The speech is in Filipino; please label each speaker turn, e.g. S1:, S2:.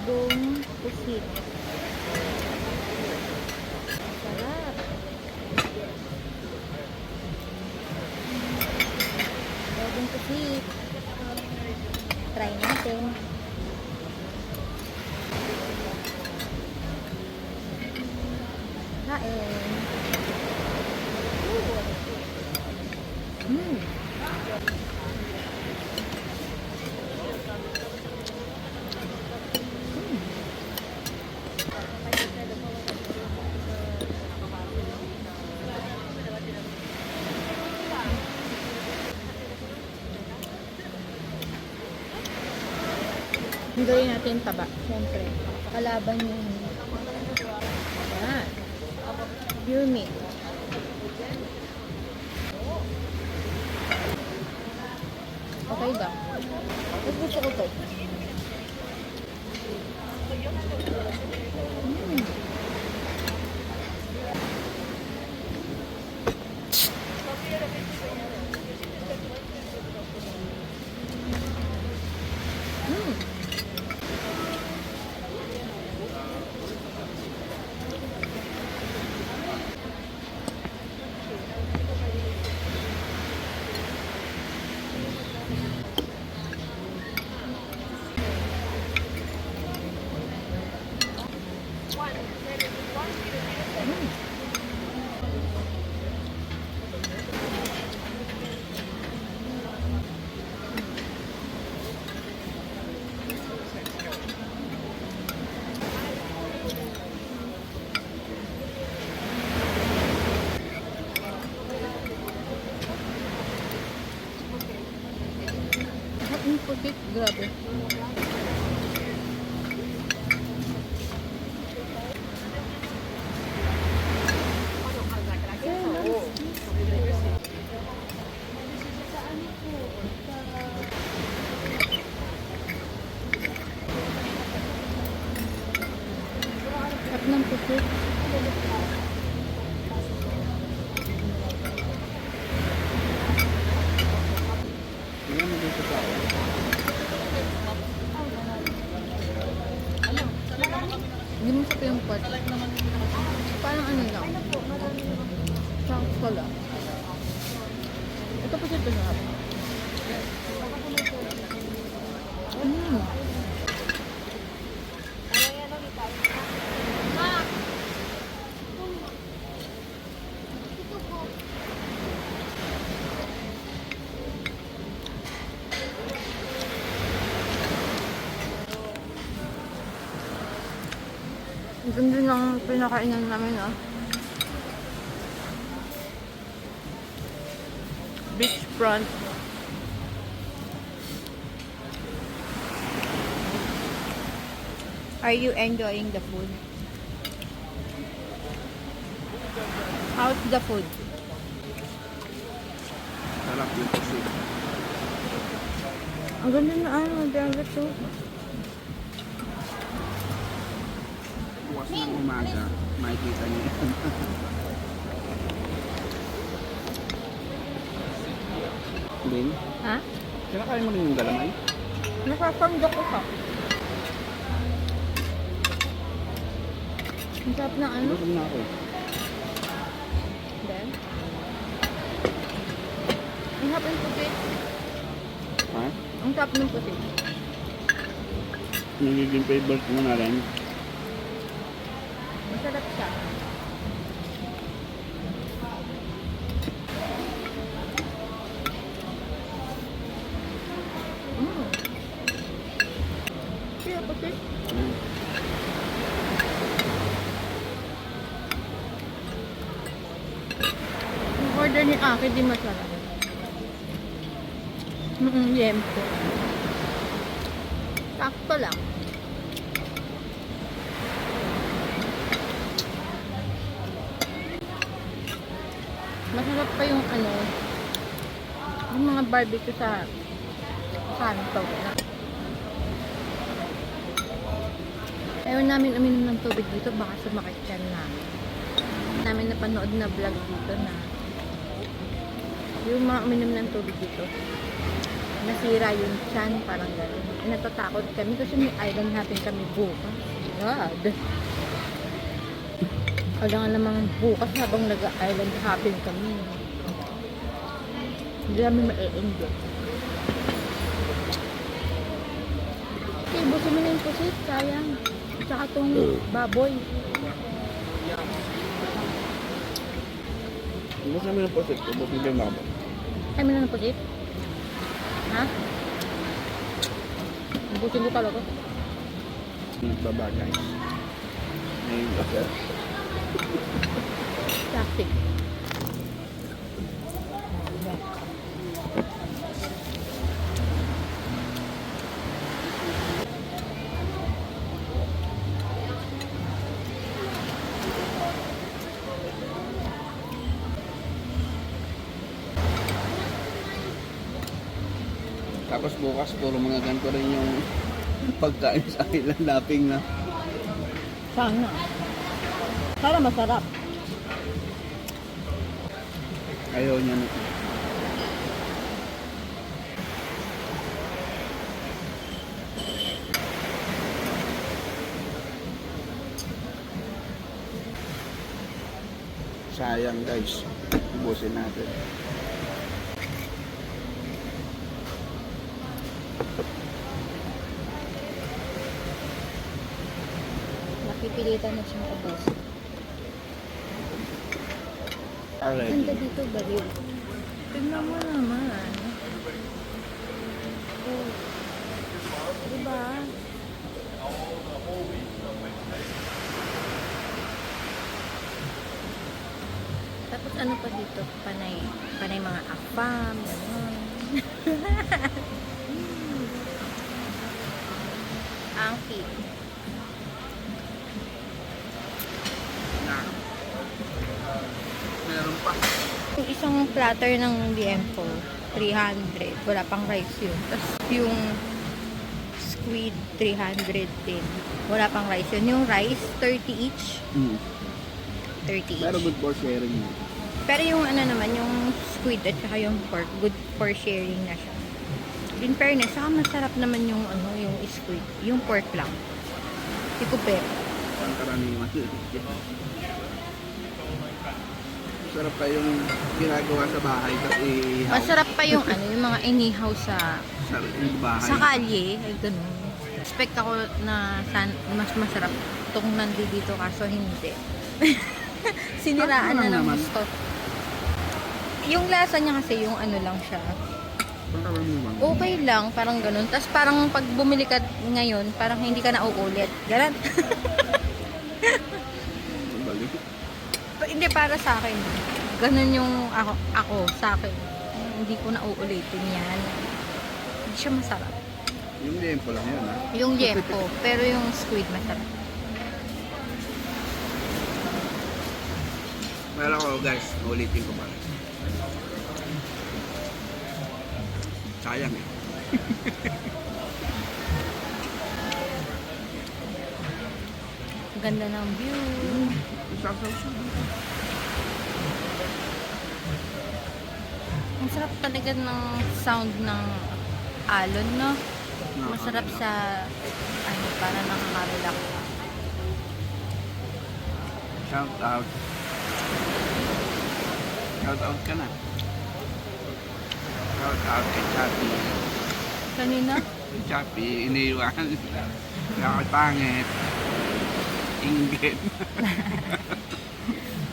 S1: Todong pusit. Sarap. Todong pusit. Try natin. Kain. Mm. Gawin natin taba. Siyempre. Kalaban yung yan. Pure meat. Okay daw. Mas gusto ko to. Mm. Mm. Ang pusit, grabe. Sarap ng pusit. Hindi mo sa yung pot. Parang ano lang. Sakto lang. Ito pusit na sarap. Mm. Ito din ang pinakainan namin, ah. Beachfront. Are you enjoying the food? How's the food?
S2: Sarap yung pusit.
S1: Ang ganda na ano, dagat to.
S2: Bukas ng umaga, makikita niyo yan. Din,
S1: Ha?
S2: kinakain mo rin yung galamay?
S1: Nakasandok ko ka. Ang sarap na ano?
S2: Gutom na ako.
S1: Then? Ang sarap ng pusit.
S2: Ha?
S1: Ang sarap ng pusit.
S2: Nagiging favorite mo na rin.
S1: Masarap siya. Kaya pusit. Yung order ni Aki di masarap. Yempo. Sakto lang. Masarap pa yung ano, yung mga barbecue sa kanto. Ayaw namin uminom ng tubig dito, baka sumakit yan namin napanood na vlog dito na yung mga uminom ng tubig dito. nasira yung tiyan, parang gano'n. Natatakot kami kasi may island hopping kami bukas. God. Kailangan namang bukas habang nag-island hopping kami. Hindi namin ma-enjoy. Okay, busin mo na yung pusit, sayang. Tsaka tong baboy.
S2: Gusto mo yung posit ko, buti yung mama.
S1: Ay, mo na ng pusit? Ha? Busin ko talaga.
S2: Baba guys. Ngayon kasi.
S1: Plastic.
S2: Tapos bukas puro mga ganito rin yung pagkain sa island lapping na.
S1: Sana. Sana masarap.
S2: Ayaw niya na. Sayang guys. Ubusin natin.
S1: Napipilitan na siyang ubos.
S2: Already.
S1: Ganda dito, baliw. Tignan mo naman. Oh. Diba? Tapos ano pa dito? Panay. Panay mga afam. Ganon. Ang cute.
S2: Meron pa.
S1: Yung isang platter ng BM4, 300. Wala pang rice yun. Tapos yung squid, 300 din. Wala pang rice yun. Yung rice, 30 each. 30 each.
S2: Pero good for sharing yun.
S1: Pero yung ano naman, yung squid at saka yung pork, good for sharing na siya. In fairness, saka masarap naman yung ano, yung squid. Yung pork lang. Hindi ko pero.
S2: Pangkaraniwan. Sarap pa yung ginagawa sa bahay tapos ihaw
S1: Masarap pa yung ano, yung mga inihaw sa
S2: yung bahay.
S1: sa kalye. Ay, ganun. Expect ako na mas masarap itong nandito kaso hindi. Siniraan na ng
S2: naman.
S1: gusto. Yung lasa niya kasi yung ano lang siya.
S2: Pangkaraniwan.
S1: Okay lang, parang ganun. Tapos parang pag bumili ka ngayon, parang hindi ka na uulit. Ganun.
S2: Balik.
S1: Hindi para sa akin. Ganun yung ako sa akin. Hindi ko na uulitin yan. Hindi siya masarap.
S2: Yung lempo lang yan ha.
S1: Yung yempo, pero yung squid masarap.
S2: Pero ako guys, ulitin ko pa. Sayang eh.
S1: Ganda ng view.
S2: Sasaw-saw.
S1: Ang sarap talaga ng sound ng alon, no? Masarap sa, ano, para nakaka-relax.
S2: Shout out. Shout out ka na. Shout out kay Chappy.
S1: Kanina?
S2: Kay Chappy, iniwan. Kaya pangit. Inggit.